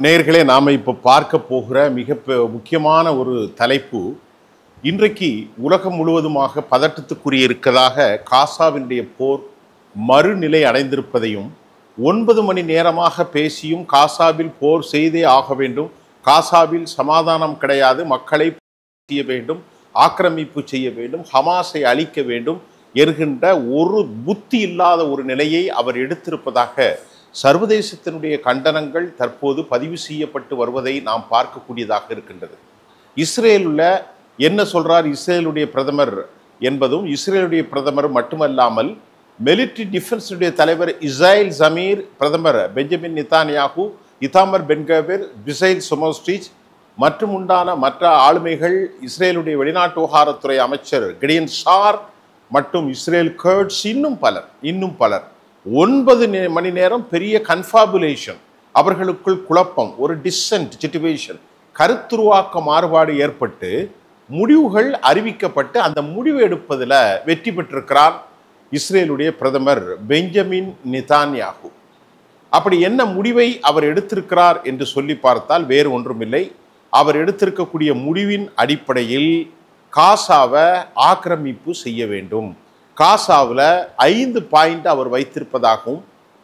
நேயர்களே, நாம் இப்போ பார்க்க போகிற மிக முக்கியமான ஒரு தலைப்பு, இன்றைக்கு உலகம் முழுவதுமாக பதட்டத்துக்குரிய இருக்கதாக காசாவினுடைய போர் மறுநிலை அடைந்திருப்பதையும், 9 மணி நேரமாக பேசியும் காசாவில் போர் செய்தே ஆக வேண்டும், காசாவில் சமாதானம் கிடையாது, மக்களை செய்ய வேண்டும், ஆக்கிரமிப்பு செய்ய வேண்டும், ஹமாஸை அழிக்க வேண்டும் என்கின்ற ஒரு புத்தி இல்லாத ஒரு நிலையை அவர் எடுத்திருப்பதாக சர்வதேசத்தினுடைய கண்டனங்கள் தற்போது பதிவு செய்யப்பட்டு வருவதை நாம் பார்க்கக்கூடியதாக இருக்கின்றது. இஸ்ரேலுள்ள என்ன சொல்றார் இஸ்ரேலுடைய பிரதமர் என்பதும், இஸ்ரேலுடைய பிரதமர் மட்டுமல்லாமல் மிலிட்ரி டிஃபென்ஸுடைய தலைவர் இஸ்ராயல் ஜமீர், பிரதமர் பெஞ்சமின் நெதன்யாகு, இத்தாமர் பென்கவிர், பிசைல் சொமோஸ்ட்ரிச் மற்றும் உண்டான மற்ற ஆளுமைகள், இஸ்ரேலுடைய வெளிநாட்டு விவகாரத்துறை அமைச்சர் கிடியன் சார் மற்றும் இஸ்ரேல் கர்ட்ஸ், இன்னும் பலர் 9 மணி நேரம் பெரிய கன்ஃபாபுலேஷன், அவர்களுக்குள் குழப்பம், ஒரு டிசென்ட் சிச்சுவேஷன், கருத்துருவாக்க மாறுபாடு ஏற்பட்டு முடிவுகள் அறிவிக்கப்பட்டு அந்த முடிவு எடுப்பதில் வெற்றி பெற்றிருக்கிறார் இஸ்ரேலுடைய பிரதமர் பெஞ்சமின் நெதன்யாகு. அப்படி என்ன முடிவை அவர் எடுத்திருக்கிறார் என்று சொல்லி பார்த்தால் வேறு ஒன்றுமில்லை, அவர் எடுத்திருக்கக்கூடிய முடிவின் அடிப்படையில் காசாவை ஆக்கிரமிப்பு செய்ய வேண்டும். காசாவில் 5 பாயிண்ட் அவர் வைத்திருப்பதாகவும்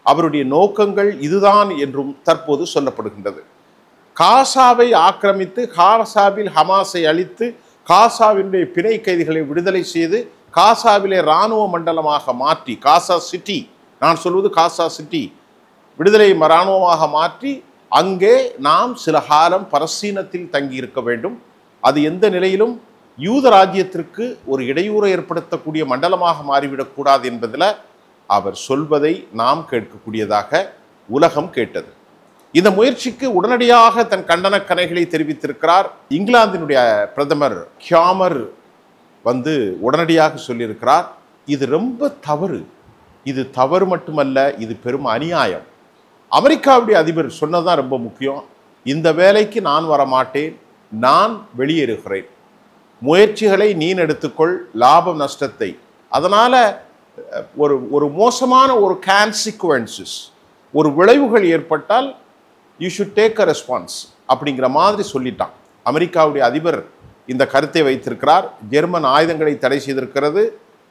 அவருடைய நோக்கங்கள் இதுதான் என்றும் தற்போது சொல்லப்படுகின்றது. காசாவை ஆக்கிரமித்து, காசாவில் ஹமாஸை அழித்து, காசாவினுடைய பிணை கைதிகளை விடுதலை செய்து, காசாவிலே இராணுவ மண்டலமாக மாற்றி, காசா சிட்டி, நான் சொல்வது காசா சிட்டி விடுதலை இராணுவமாக மாற்றி, அங்கே நாம் சில காலம் பலஸ்தீனத்தில் தங்கியிருக்க வேண்டும். அது எந்த நிலையிலும் யூத ராஜ்யத்திற்கு ஒரு இடையூறு ஏற்படுத்தக்கூடிய மண்டலமாக மாறிவிடக்கூடாது என்பதில் அவர் சொல்வதை நாம் கேட்கக்கூடியதாக உலகம் கேட்டது. இந்த முயற்சிக்கு உடனடியாக தன் கண்டன கணைகளை தெரிவித்திருக்கிறார் இங்கிலாந்தினுடைய பிரதமர் கியாமர். உடனடியாக சொல்லியிருக்கிறார், இது ரொம்ப தவறு, இது தவறு மட்டுமல்ல, இது பெரும் அநியாயம். அமெரிக்காவுடைய அதிபர் சொன்னதுதான் ரொம்ப முக்கியம், இந்த வேலைக்கு நான் வரமாட்டேன், நான் வெளியேறுகிறேன், முயற்சிகளை நீ எடுத்துக்கொள், லாபம் நஷ்டத்தை, அதனால் ஒரு மோசமான ஒரு கான்சிக்வன்சஸ், ஒரு விளைவுகள் ஏற்பட்டால் you should take a response அப்படிங்கிற மாதிரி சொல்லிட்டான். அமெரிக்காவுடைய அதிபர் இந்த கருத்தை வைத்திருக்கிறார். ஜெர்மன் ஆயுதங்களை தடை செய்திருக்கிறது.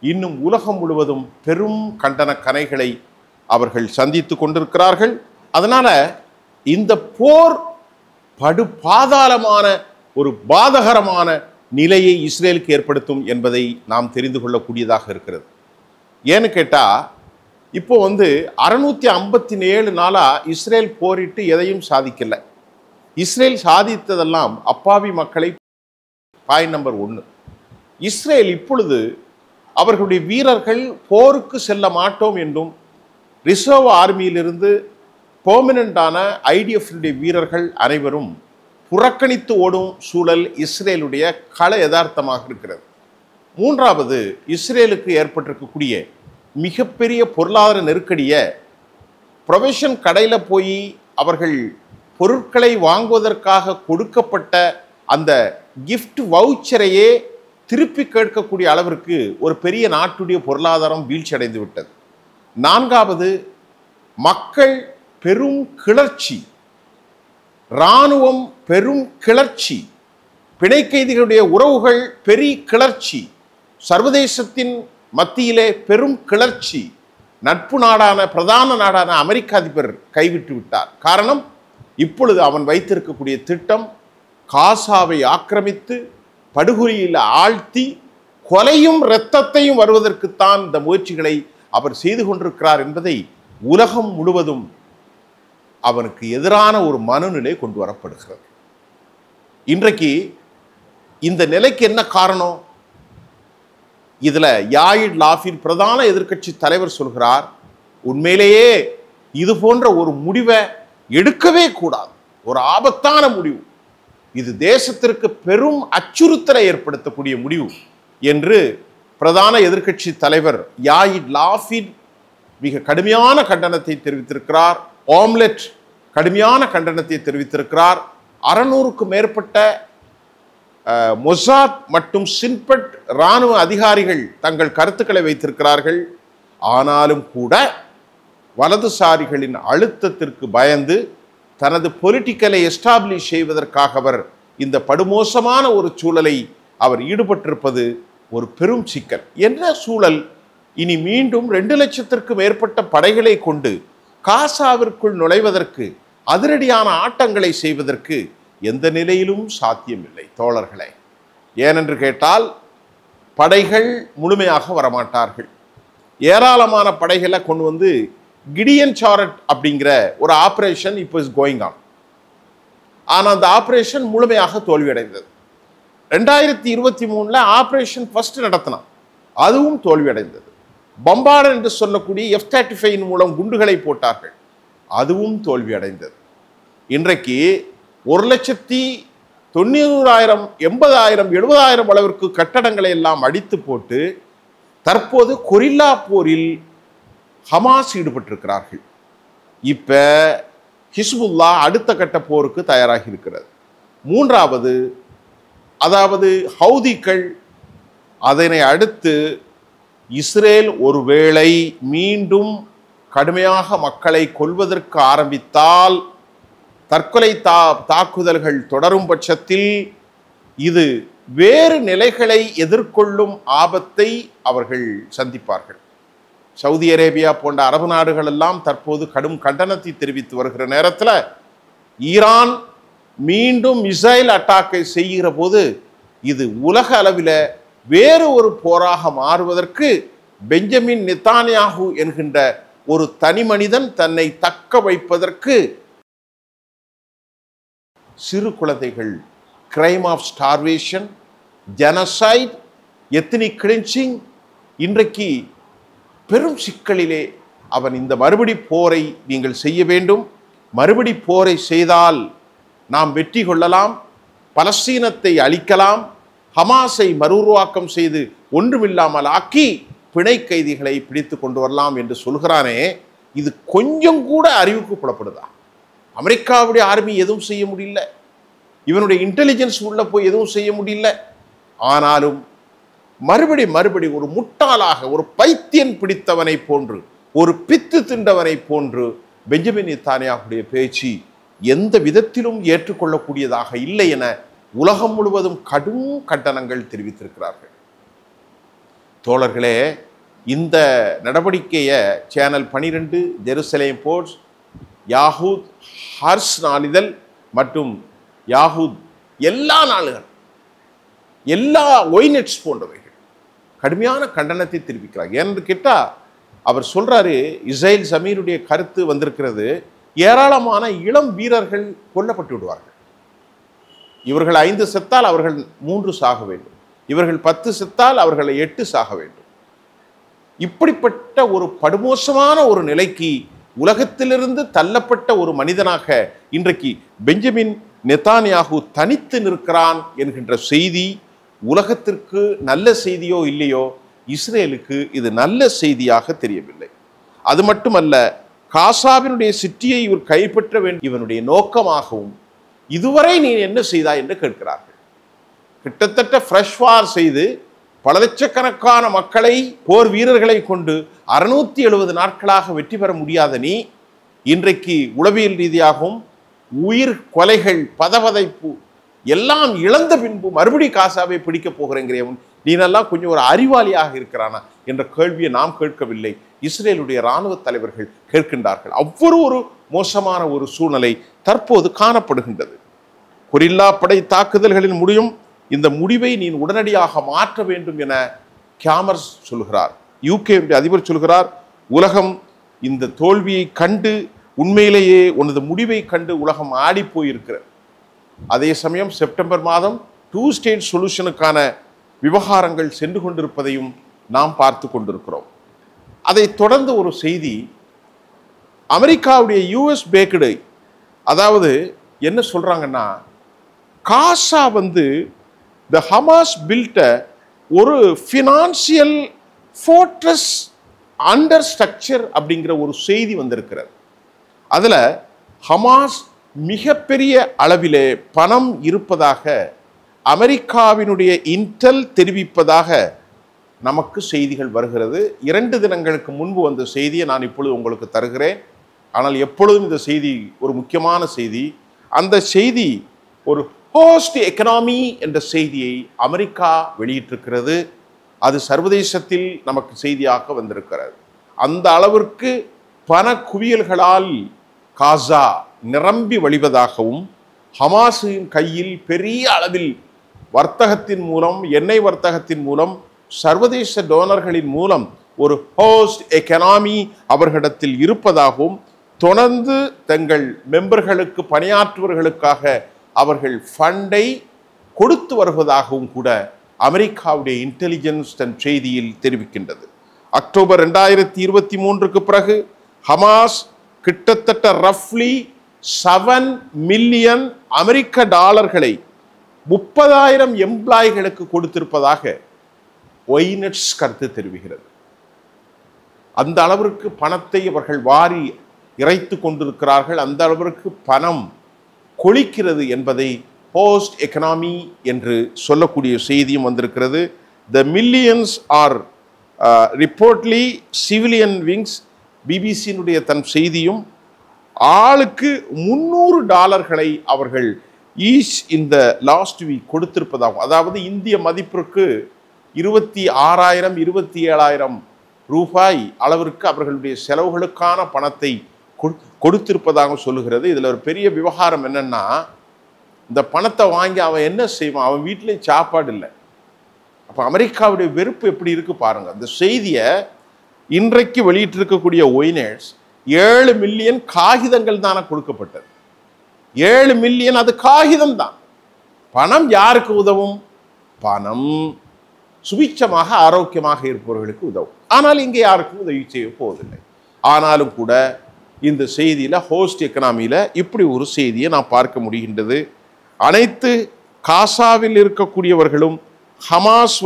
இன்னும் உலகம் முழுவதும் பெரும் கண்டன கணைகளை அவர்கள் சந்தித்து கொண்டிருக்கிறார்கள். அதனால் இந்த போர் பாதாளமான ஒரு பாதகரமான நிலையை இஸ்ரேலுக்கு ஏற்படுத்தும் என்பதை நாம் தெரிந்து கொள்ளக்கூடியதாக இருக்கிறது. ஏன்னு கேட்டால், இப்போ 657 நாளாக இஸ்ரேல் போரிட்டு எதையும் சாதிக்கலை. இஸ்ரேல் சாதித்ததெல்லாம் அப்பாவி மக்களை. பாயிண்ட் நம்பர் 1, இஸ்ரேல் இப்பொழுது அவர்களுடைய வீரர்கள் போருக்கு செல்ல மாட்டோம் என்றும், ரிசர்வ் ஆர்மியிலிருந்து பெர்மனண்டான ஐடிஎஃப்னுடைய வீரர்கள் அனைவரும் புறக்கணித்து ஓடும் சூழல் இஸ்ரேலுடைய கள யதார்த்தமாக இருக்கிறது. 3வது, இஸ்ரேலுக்கு ஏற்பட்டிருக்கக்கூடிய மிகப்பெரிய பொருளாதார நெருக்கடியை, ப்ரொவிஷன் கடையில் போய் அவர்கள் பொருட்களை வாங்குவதற்காக கொடுக்கப்பட்ட அந்த கிஃப்ட் வவுச்சரையே திருப்பி கேட்கக்கூடிய அளவிற்கு ஒரு பெரிய நாட்டுடைய பொருளாதாரம் வீழ்ச்சி அடைந்து விட்டது. 4வது, மக்கள் பெரும் கிளர்ச்சி, இராணுவம் பெரும் கிளர்ச்சி, பிணை கைதிகளுடைய உறவுகள் பெரிய கிளர்ச்சி, சர்வதேசத்தின் மத்தியிலே பெரும் கிளர்ச்சி. நட்பு நாடான பிரதான நாடான அமெரிக்க அதிபர் கைவிட்டு விட்டார். காரணம், இப்பொழுது அவன் வைத்திருக்கக்கூடிய திட்டம் காசாவை ஆக்கிரமித்து படுகொலியில் ஆழ்த்தி கொலையும் இரத்தத்தையும் வருவதற்குத்தான் இந்த முயற்சிகளை அவர் செய்து கொண்டிருக்கிறார் என்பதை உலகம் முழுவதும் அவனுக்கு எதிரான ஒரு மனநிலை கொண்டு வரப்படுகிறது. இன்றைக்கு இந்த நிலைக்கு என்ன காரணம்? இதில் யாயிட் லாபிட், பிரதான எதிர்க்கட்சி தலைவர், சொல்கிறார், உண்மையிலேயே இது போன்ற ஒரு முடிவை எடுக்கவே கூடாது, ஒரு ஆபத்தான முடிவு, இது தேசத்திற்கு பெரும் அச்சுறுத்தலை ஏற்படுத்தக்கூடிய முடிவு என்று பிரதான எதிர்க்கட்சி தலைவர் யாயிட் லாபிட் மிக கடுமையான கண்டனத்தை தெரிவித்திருக்கிறார். ஆம்லெட் கடுமையான கண்டனத்தை தெரிவித்திருக்கிறார். 600க்கும் மேற்பட்ட மொசாத் மற்றும் சின்பட் இராணுவ அதிகாரிகள் தங்கள் கருத்துக்களை வைத்திருக்கிறார்கள். ஆனாலும் கூட வலதுசாரிகளின் அழுத்தத்திற்கு பயந்து தனது பொலிட்டிக்கலை எஸ்டாப்ளிஷ் செய்வதற்காக அவர் இந்த படுமோசமான ஒரு சூழலை அவர் ஈடுபட்டிருப்பது ஒரு பெரும் சிக்கல். என்ன சூழல்? இனி மீண்டும் 2 லட்சத்திற்கும் மேற்பட்ட படைகளை கொண்டு காசாவிற்குள் நுழைவதற்கு, அதிரடியான ஆட்டங்களை செய்வதற்கு எந்த நிலையிலும் சாத்தியமில்லை தோழர்களே. ஏனென்று கேட்டால் படைகள் முழுமையாக வரமாட்டார்கள். ஏராளமான படைகளை கொண்டு வந்து கிடியன் சாரட் அப்படிங்கிற ஒரு ஆபரேஷன் இப்போ இஸ் கோயிங் ஆன். ஆனால் அந்த ஆபரேஷன் முழுமையாக தோல்வியடைந்தது. 2023 ஆபரேஷன் ஃபர்ஸ்ட் நடத்தினான், அதுவும் தோல்வியடைந்தது. பம்பார்டர் என்று சொல்லக்கூடிய F-35 மூலம் குண்டுகளை போட்டார்கள், அதுவும் தோல்வியடைந்தது. இன்றைக்கு 1,90,000 80,000 70,000 அளவிற்கு கட்டடங்களை எல்லாம் அடித்து போட்டு தற்போது கொரில்லா போரில் ஹமாஸ் ஈடுபட்டிருக்கிறார்கள். இப்ப ஹிஸ்புல்லா அடுத்த கட்ட போருக்கு தயாராகி இருக்கிறது. மூன்றாவது, அதாவது ஹவுதிகள். அதனை அடுத்து இஸ்ரேல் ஒருவேளை மீண்டும் கடுமையாக மக்களை கொல்வதற்கு ஆரம்பித்தால், தற்கொலை தாக்குதல்கள் தொடரும் பட்சத்தில் இது வேறு நிலைகளை எதிர்கொள்ளும் ஆபத்தை அவர்கள் சந்திப்பார்கள். சவுதி அரேபியா போன்ற அரபு நாடுகள் எல்லாம் தற்போது கடும் கண்டனத்தை தெரிவித்து வருகிற நேரத்தில் ஈரான் மீண்டும் மிசைல் அட்டாக்கை செய்கிற போது இது உலக அளவில் வேறு ஒரு போராக மாறுவதற்கு பெஞ்சமின் நெத்தானியாகு என்கின்ற ஒரு தனி மனிதன் தன்னை தக்க வைப்பதற்கு சிறு குழந்தைகள், crime of starvation, genocide, ethnic cleansing, இன்றைக்கு பெரும் சிக்கலிலே அவன் இந்த மறுபடி போரை நீங்கள் செய்ய வேண்டும். மறுபடி போரை செய்தால் நாம் வெற்றி கொள்ளலாம், பலஸ்தீனத்தை அழிக்கலாம், ஹமாஸை மறுஉருவாக்கம் செய்து ஒன்றுமில்லாமல் ஆக்கி பிணை கைதிகளை பிடித்து கொண்டு வரலாம் என்று சொல்கிறானே, இது கொஞ்சம் கூட அறிவுக்கு புலப்படுதா? அமெரிக்காவுடைய ஆர்மி எதுவும் செய்ய முடியல, இவனுடைய இன்டெலிஜென்ஸ் உள்ள போய் எதுவும் செய்ய முடியல. ஆனாலும் மறுபடி ஒரு முட்டாளாக, ஒரு பைத்தியன் பிடித்தவனை போன்று, ஒரு பித்து திண்டவனை போன்று பெஞ்சமின் நெத்தானியாகுடைய பேச்சு எந்த விதத்திலும் ஏற்றுக்கொள்ளக்கூடியதாக இல்லை என உலகம் முழுவதும் கடும் கண்டனங்கள் தெரிவித்திருக்கிறார்கள். தோழர்களே, இந்த நடவடிக்கையை சேனல் 12, ஜெருசலேம் போஸ்ட், யாஹூத் ஹர்ஸ் நாளிதழ் மற்றும் யாஹூத் எல்லா நாளுகள், எல்லா ஒய்நெட்ஸ் போன்றவைகள் கடுமையான கண்டனத்தை தெரிவிக்கிறார். ஏன்னு கேட்டால் அவர் சொல்றாரு, இஸ்ராயேல் ஜமீருடைய கருத்து வந்திருக்கிறது, ஏராளமான இளம் வீரர்கள் கொல்லப்பட்டு விடுவார்கள். இவர்கள் 5 செத்தால் அவர்கள் 3 சாக வேண்டும், இவர்கள் 10 செத்தால் அவர்களை 8 சாக வேண்டும். இப்படிப்பட்ட ஒரு படுமோசமான ஒரு நிலைக்கு உலகத்திலிருந்து தள்ளப்பட்ட ஒரு மனிதனாக இன்றைக்கு பெஞ்சமின் நெத்தானியாகு தனித்து நிற்கிறான் என்கின்ற செய்தி உலகத்திற்கு நல்ல செய்தியோ இல்லையோ, இஸ்ரேலுக்கு இது நல்ல செய்தியாக தெரியவில்லை. அது மட்டுமல்ல, காசாவினுடைய சிட்டியை இவர் கைப்பற்ற வேண்டும் இவனுடைய நோக்கமாகவும் இதுவரை நீ என்ன செய்தாய் என்று கேட்கிறார்கள். கிட்டத்தட்ட ஃப்ரெஷ் வார் செய்து பல லட்சக்கணக்கான மக்களை, போர் வீரர்களை கொண்டு 670 நாட்களாக வெற்றி பெற முடியாத நீ இன்றைக்கு உளவியல் ரீதியாகவும் உயிர் கொலைகள், பதவதைப்பு எல்லாம் இழந்த பின்பு மறுபடி காசாவை பிடிக்கப் போகிறேங்கிறவன் நீனெல்லாம் கொஞ்சம் ஒரு அறிவாளியாக இருக்கிறானா என்ற கேள்வியை நாம் கேட்கவில்லை, இஸ்ரேலுடைய இராணுவ தலைவர்கள் கேட்கின்றார்கள். அவ்வொரு ஒரு மோசமான ஒரு சூழ்நிலை தற்போது காணப்படுகின்றது. கொரில்லா படை தாக்குதல்களின் முடியும், இந்த முடிவை நீ உடனடியாக மாற்ற வேண்டும் என கேமர்ஸ் சொல்கிறார். UK அதிபர் சொல்கிறார், உலகம் இந்த தோல்வியை கண்டு, உண்மையிலேயே உனது முடிவை கண்டு உலகம் ஆடி போயிருக்கிறது. அதே சமயம் செப்டம்பர் மாதம் 2 ஸ்டேட் சொல்யூஷனுக்கான விவகாரங்கள் சென்று கொண்டிருப்பதையும் நாம் பார்த்து கொண்டிருக்கிறோம். அதை தொடர்ந்து ஒரு செய்தி, அமெரிக்காவுடைய US பேக்கடு, அதாவது என்ன சொல்றாங்கன்னா, காசா த ஹமாஸ் பில்ட் ஒரு ஃபினான்சியல் ஃபோர்ட்ரஸ் அண்டர் ஸ்ட்ரக்சர் அப்படிங்கிற ஒரு செய்தி வந்திருக்கிறது. அதில் ஹமாஸ் மிகப்பெரிய அளவிலே பணம் இருப்பதாக அமெரிக்காவினுடைய இன்டெல் தெரிவிப்பதாக நமக்கு செய்திகள் வருகிறது. 2 தினங்களுக்கு முன்பு வந்த செய்தியை நான் இப்பொழுது உங்களுக்கு தருகிறேன். ஆனால் எப்பொழுதும் இந்த செய்தி ஒரு முக்கியமான செய்தி. அந்த செய்தி ஒரு ஹோஸ்ட் எக்கனாமி என்ற செய்தியை அமெரிக்கா வெளியிட்டிருக்கிறது. அது சர்வதேசத்தில் நமக்கு செய்தியாக வந்திருக்கிறது. அந்த அளவிற்கு பண குவியல்களால் காசா நிரம்பி வழிவதாகவும், ஹமாஸின் கையில் பெரிய அளவில் வர்த்தகத்தின் மூலம், எண்ணெய் வர்த்தகத்தின் மூலம், சர்வதேச டோனர்களின் மூலம் ஒரு ஹோஸ்ட் எக்கனாமி அவர்களிடத்தில் இருப்பதாகவும், தொடர்ந்து தங்கள் மெம்பர்களுக்கு, பணியாற்றுவர்களுக்காக அவர்கள் ஃபண்டை கொடுத்து வருவதாகவும் கூட அமெரிக்காவுடைய இன்டெலிஜென்ஸ் தன் செய்தியில் தெரிவிக்கின்றது. அக்டோபர் 2023க்கு பிறகு ஹமாஸ் கிட்டத்தட்ட ரஃப்லி 7 மில்லியன் அமெரிக்க டாலர்களை 30,000 எம்ப்ளாய்களுக்கு கொடுத்திருப்பதாக ஒய்நெட்ஸ் கருத்து தெரிவிக்கிறது. அந்த அளவிற்கு பணத்தை அவர்கள் வாரி இறைத்து கொண்டிருக்கிறார்கள். அந்த அளவிற்கு பணம் கொளிக்கிறது என்பதை ஹோஸ்ட் எக்கனாமி என்று சொல்லக்கூடிய செய்தியும் வந்திருக்கிறது. த மில்லியன்ஸ் ஆர் ரிப்போர்ட்லி சிவிலியன் விங்ஸ், பிபிசியினுடைய தன் செய்தியும், ஆளுக்கு $300 அவர்கள் ஈச் இந்த லாஸ்ட் வீக் கொடுத்திருப்பதாகும். அதாவது இந்திய மதிப்பிற்கு 26,000 27,000 ரூபாய் அளவிற்கு அவர்களுடைய செலவுகளுக்கான பணத்தை கொடுத்திருப்பதாக சொல்லுகிறது. இதில் ஒரு பெரிய விவகாரம் என்னன்னா, இந்த பணத்தை வாங்கி அவன் என்ன செய்வான்? அவன் வீட்டிலேயும் சாப்பாடு இல்லை. அப்போ அமெரிக்காவுடைய வெறுப்பு எப்படி இருக்கு பாருங்க. அந்த செய்தியை இன்றைக்கு வெளியிட்டிருக்கக்கூடிய ஒய்நெட்ஸ் 7 மில்லியன் காகிதங்கள் தானே கொடுக்கப்பட்டது. 7 மில்லியன் அது காகிதம் தான். பணம் யாருக்கு உதவும்? பணம் சுபிட்சமாக ஆரோக்கியமாக இருப்பவர்களுக்கு உதவும். ஆனால் இங்கே யாருக்கும் உதவி செய்ய போவதில்லை. ஆனாலும் கூட இந்த செய்தியில், ஹோஸ்ட் எக்கனாமியில் இப்படி ஒரு செய்தியை நாம் பார்க்க முடிகின்றது. அனைத்து காசாவில் இருக்கக்கூடியவர்களும் ஹமாஸ்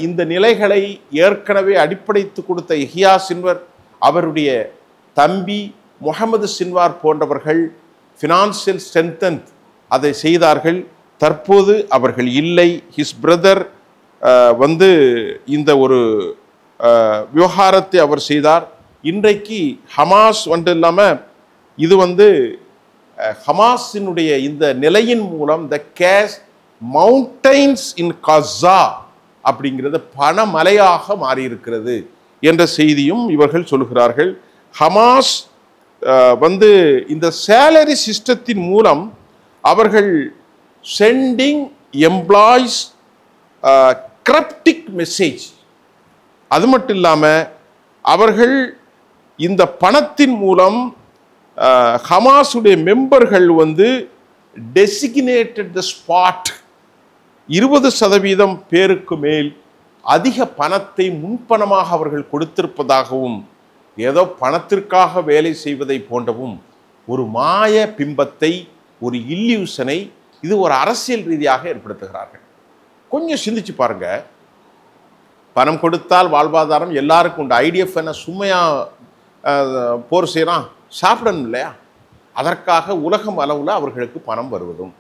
இந்த நிலைகளை ஏற்கனவே அடிப்படைத்து கொடுத்த யஹ்யா சின்வர், அவருடைய தம்பி முகமது சின்வார் போன்றவர்கள் ஃபினான்சியல் ஸ்ட்ரென்த் அதை செய்தார்கள். தற்போது அவர்கள் இல்லை. ஹிஸ் பிரதர் இந்த ஒரு விவகாரத்தை அவர் செய்தார். இன்றைக்கு ஹமாஸ் இல்லாமல் இது ஹமாஸினுடைய இந்த நிலையின் மூலம் த கேஷ் மவுண்டைன்ஸ் இன் காசா அப்படிங்கிறது பணமலையாக மாறியிருக்கிறது என்ற செய்தியும் இவர்கள் சொல்கிறார்கள். ஹமாஸ் இந்த சேலரி சிஸ்டத்தின் மூலம் அவர்கள் சென்டிங் எம்ப்ளாய்ஸ் கிரிப்டிக் மெசேஜ், அது மட்டும் இல்லாமல் அவர்கள் இந்த பணத்தின் மூலம் ஹமாஸுடைய மெம்பர்கள் டெசிக்னேட்டட் த ஸ்பாட் 20% பேருக்கு மேல் அதிக பணத்தை முன்பணமாக அவர்கள் கொடுத்திருப்பதாகவும், ஏதோ பணத்திற்காக வேலை செய்வதை போன்றவும் ஒரு மாய பிம்பத்தை, ஒரு இல்லியூஷனை இது ஒரு அரசியல் ரீதியாக ஏற்படுத்துகிறார்கள். கொஞ்சம் சிந்திச்சு பாருங்க. பணம் கொடுத்தால் வாழ்வாதாரம் எல்லாருக்கும் உண்டு. ஐடிஎஃப் என்ன சும்மையா போர் செய்யறான்? சாப்பிடணும் இல்லையா? அதற்காக உலகம் அளவில் அவர்களுக்கு பணம் வருவதும்,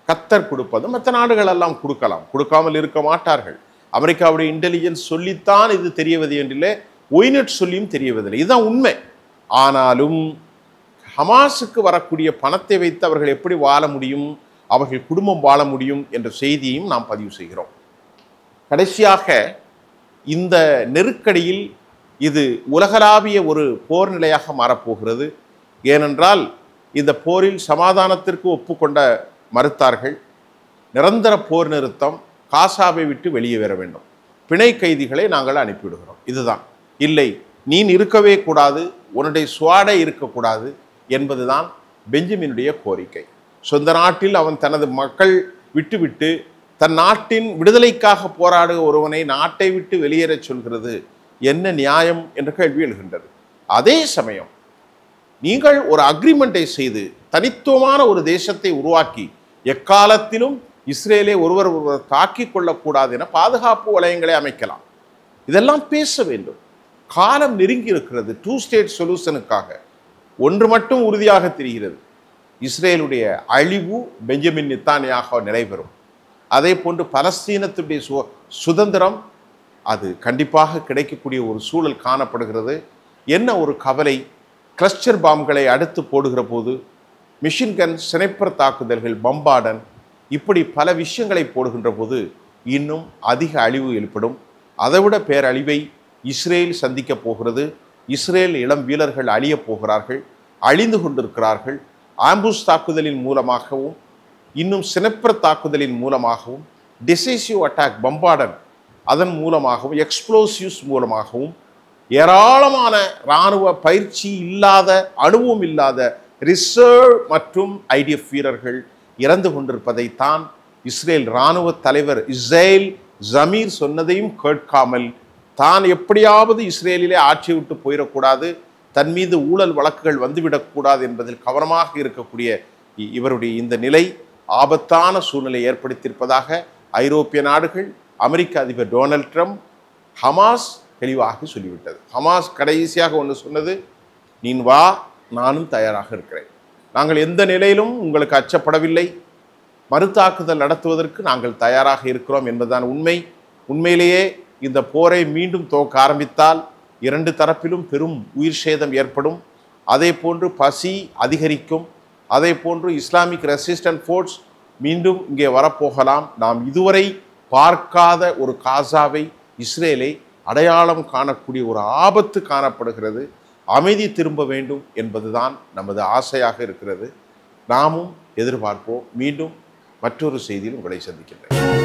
கத்தர் கொடுப்பதும், மற்ற நாடுகள் எல்லாம் கொடுக்கலாம், கொடுக்காமல் இருக்க மாட்டார்கள். அமெரிக்காவுடைய இன்டெலிஜென்ஸ் சொல்லித்தான் இது தெரியவது என்றில்லை, ஒய்நெட் சொல்லியும் தெரியவதில்லை. இதுதான் உண்மை. ஆனாலும் ஹமாஸுக்கு வரக்கூடிய பணத்தை வைத்து அவர்கள் எப்படி வாழ முடியும், அவர்கள் குடும்பம் வாழ முடியும் என்ற செய்தியையும் நாம் பதிவு செய்கிறோம். கடைசியாக இந்த நெருக்கடியில் இது உலகளாவிய ஒரு போர் நிலையாக மாறப்போகிறது. ஏனென்றால் இந்த போரில் சமாதானத்திற்கு ஒப்புக்கொண்ட மறுத்தார்கள். நிரந்தர போர் நிறுத்தம், காசாவை விட்டு வெளியே வர வேண்டும், பிணை கைதிகளை நாங்கள் அனுப்பிவிடுகிறோம், இதுதான். இல்லை, நீ இருக்கவே கூடாது, உன்னுடைய சுவாடை இருக்கக்கூடாது என்பதுதான் பெஞ்சமினுடைய கோரிக்கை. சொந்த நாட்டில் அவன் தனது மக்கள் விட்டுவிட்டு தன் நாட்டின் விடுதலைக்காக போராடுக ஒருவனை நாட்டை விட்டு வெளியேறச் சொல்கிறது என்ன நியாயம் என்ற கேள்வி எழுகின்றது. அதே சமயம் நீங்கள் ஒரு அக்ரிமெண்ட்டை செய்து தனித்துவமான ஒரு தேசத்தை உருவாக்கி எக்காலத்திலும் இஸ்ரேலை ஒருவர் தாக்கிக் கொள்ளக்கூடாது என பாதுகாப்பு வலயங்களை அமைக்கலாம். இதெல்லாம் பேச வேண்டும். காலம் நெருங்கி இருக்கிறது. 2 ஸ்டேட் சொல்யூஷனுக்காக. ஒன்று மட்டும் உறுதியாக தெரிகிறது, இஸ்ரேலுடைய அழிவு பெஞ்சமின் நெத்தன்யாஹு நிலைபெறும். அதே போன்று பலஸ்தீனத்துடைய சுதந்திரம் அது கண்டிப்பாக கிடைக்கக்கூடிய ஒரு சூழல் காணப்படுகிறது. என்ன ஒரு கவலை! கிளஸ்டர் பாம்களை அடுத்து போடுகிற போது, மிஷின் கன், ஸ்னைப்பர் தாக்குதல்கள், பம்பார்டன், இப்படி பல விஷயங்களை போடுகின்ற போது இன்னும் அதிக அழிவு ஏற்படும். அதைவிட பேரழிவை இஸ்ரேல் சந்திக்கப் போகிறது. இஸ்ரேல் இளம் வீரர்கள் அழியப் போகிறார்கள், அழிந்து கொண்டிருக்கிறார்கள். ஆம்புஷ் தாக்குதலின் மூலமாகவும் இன்னும் ஸ்னைப்பர் தாக்குதலின் மூலமாகவும் டிசைசிவ் அட்டாக் பம்பார்டன் அதன் மூலமாகவும் எக்ஸ்ப்ளோசிவ்ஸ் மூலமாகவும் ஏராளமான இராணுவ பயிற்சி இல்லாத, அனுபவம் இல்லாத ரிசர்வ் மற்றும் ஐடிஎஃப் வீரர்கள் இறந்து கொண்டிருப்பதைத்தான் இஸ்ரேல் இராணுவ தலைவர் இஸ்ரேல் ஜமீர் சொன்னதையும் கேட்காமல், தான் எப்படியாவது இஸ்ரேலிலே ஆட்சி விட்டு போயிடக்கூடாது, தன் மீது ஊழல் வழக்குகள் வந்துவிடக்கூடாது என்பதில் கவனமாக இருக்கக்கூடிய இவருடைய இந்த நிலை ஆபத்தான சூழ்நிலை ஏற்படுத்தியிருப்பதாக ஐரோப்பிய நாடுகள், அமெரிக்க அதிபர் டொனால்ட் ட்ரம்ப், ஹமாஸ் தெளிவாக சொல்லிவிட்டது. ஹமாஸ் கடைசியாக ஒன்று சொன்னது, நீ வா, நானும் தயாராக இருக்கிறேன், நாங்கள் எந்த நிலையிலும் உங்களுக்கு அச்சப்படவில்லை, மறுதாக்குதல் நடத்துவதற்கு நாங்கள் தயாராக இருக்கிறோம் என்பதுதான் உண்மை. உண்மையிலேயே இந்த போரை மீண்டும் துவக்க ஆரம்பித்தால் இரண்டு தரப்பிலும் பெரும் உயிர் சேதம் ஏற்படும். அதே போன்று பசி அதிகரிக்கும். அதே போன்று இஸ்லாமிக் ரெசிஸ்டன்ட் ஃபோர்ஸ் மீண்டும் இங்கே வரப்போகலாம். நாம் இதுவரை பார்க்காத ஒரு காசாவை, இஸ்ரேலை அடையாளம் காணக்கூடிய ஒரு ஆபத்து காணப்படுகிறது. அமைதி திரும்ப வேண்டும் என்பதுதான் நமது ஆசையாக இருக்கிறது. நாமும் எதிர்பார்ப்போம். மீண்டும் மற்றொரு செய்தியில் உங்களை சந்திக்கின்றேன்.